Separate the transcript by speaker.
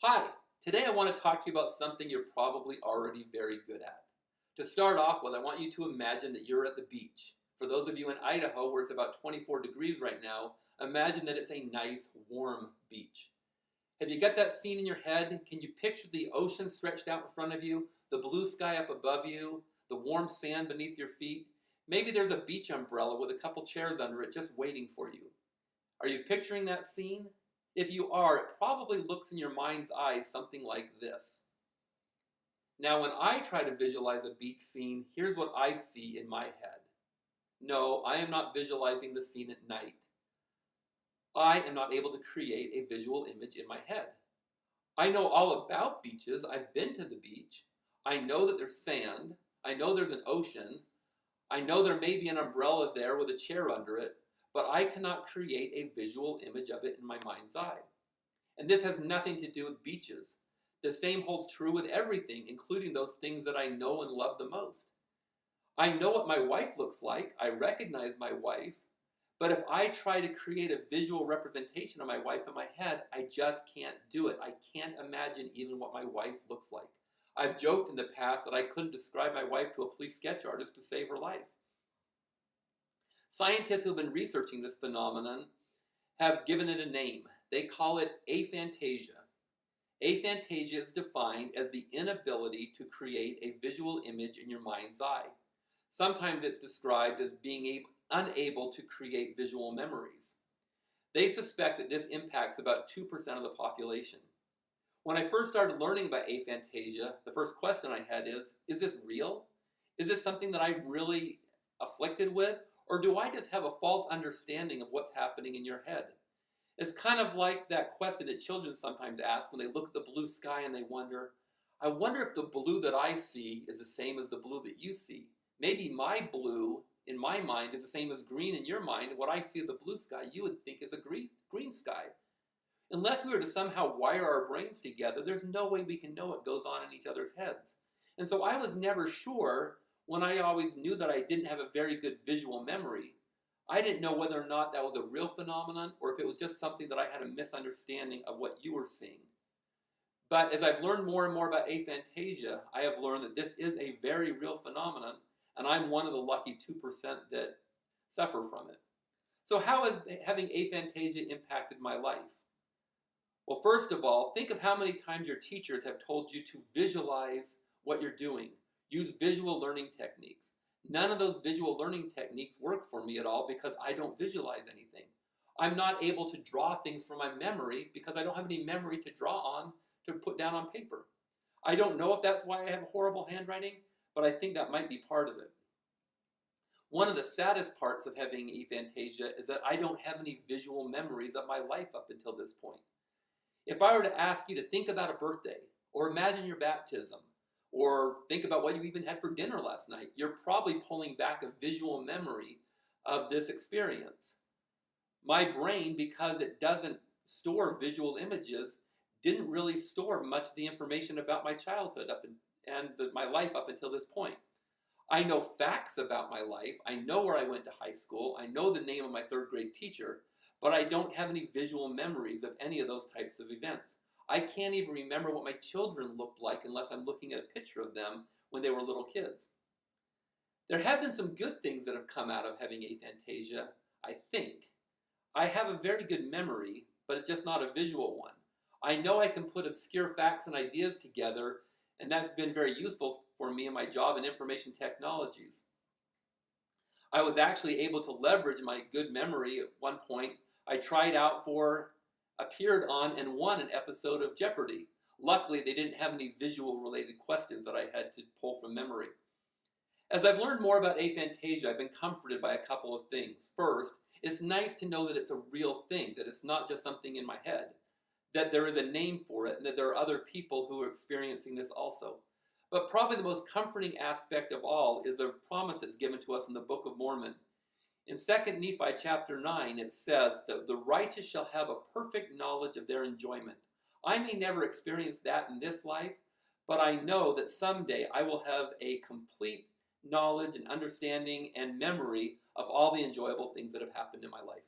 Speaker 1: Hi, today I want to talk to you about something you're probably already very good at. To start off with, I want you to imagine that you're at the beach. For those of you in Idaho, where it's about 24 degrees right now, imagine that it's a nice, warm beach. Have you got that scene in your head? Can you picture the ocean stretched out in front of you, the blue sky up above you, the warm sand beneath your feet? Maybe there's a beach umbrella with a couple chairs under it just waiting for you. Are you picturing that scene? If you are, it probably looks in your mind's eye something like this. Now, when I try to visualize a beach scene, here's what I see in my head. No, I am not visualizing the scene at night. I am not able to create a visual image in my head. I know all about beaches. I've been to the beach. I know that there's sand. I know there's an ocean. I know there may be an umbrella there with a chair under it, but I cannot create a visual image of it in my mind's eye. And this has nothing to do with beaches. The same holds true with everything, including those things that I know and love the most. I know what my wife looks like. I recognize my wife. But if I try to create a visual representation of my wife in my head, I just can't do it. I can't imagine even what my wife looks like. I've joked in the past that I couldn't describe my wife to a police sketch artist to save her life. Scientists who have been researching this phenomenon have given it a name. They call it aphantasia. Aphantasia is defined as the inability to create a visual image in your mind's eye. Sometimes it's described as being unable to create visual memories. They suspect that this impacts about 2% of the population. When I first started learning about aphantasia, the first question I had is this real? Is this something that I'm really afflicted with? Or do I just have a false understanding of what's happening in your head? It's kind of like that question that children sometimes ask when they look at the blue sky and they wonder, I wonder if the blue that I see is the same as the blue that you see. Maybe my blue in my mind is the same as green in your mind, and what I see as a blue sky you would think is a green sky. Unless we were to somehow wire our brains together, there's no way we can know what goes on in each other's heads. And so I was never sure, when I always knew that I didn't have a very good visual memory, I didn't know whether or not that was a real phenomenon or if it was just something that I had a misunderstanding of what you were seeing. But as I've learned more and more about aphantasia, I have learned that this is a very real phenomenon, and I'm one of the lucky 2% that suffer from it. So how has having aphantasia impacted my life? Well, first of all, think of how many times your teachers have told you to visualize what you're doing. Use visual learning techniques. None of those visual learning techniques work for me at all because I don't visualize anything. I'm not able to draw things from my memory because I don't have any memory to draw on to put down on paper. I don't know if that's why I have horrible handwriting, but I think that might be part of it. One of the saddest parts of having aphantasia is that I don't have any visual memories of my life up until this point. If I were to ask you to think about a birthday, or imagine your baptism, or think about what you even had for dinner last night, you're probably pulling back a visual memory of this experience. My brain, because it doesn't store visual images, didn't really store much of the information about my childhood my life up until this point. I know facts about my life. I know where I went to high school. I know the name of my third grade teacher, but I don't have any visual memories of any of those types of events. I can't even remember what my children looked like unless I'm looking at a picture of them when they were little kids. There have been some good things that have come out of having aphantasia, I think. I have a very good memory, but it's just not a visual one. I know I can put obscure facts and ideas together, and that's been very useful for me in my job in information technologies. I was actually able to leverage my good memory at one point. I tried out appeared on and won an episode of Jeopardy! Luckily, they didn't have any visual related questions that I had to pull from memory. As I've learned more about aphantasia, I've been comforted by a couple of things. First, it's nice to know that it's a real thing, that it's not just something in my head, that there is a name for it, and that there are other people who are experiencing this also. But probably the most comforting aspect of all is a promise that's given to us in the Book of Mormon. In 2 Nephi chapter 9, it says that the righteous shall have a perfect knowledge of their enjoyment. I may never experience that in this life, but I know that someday I will have a complete knowledge and understanding and memory of all the enjoyable things that have happened in my life.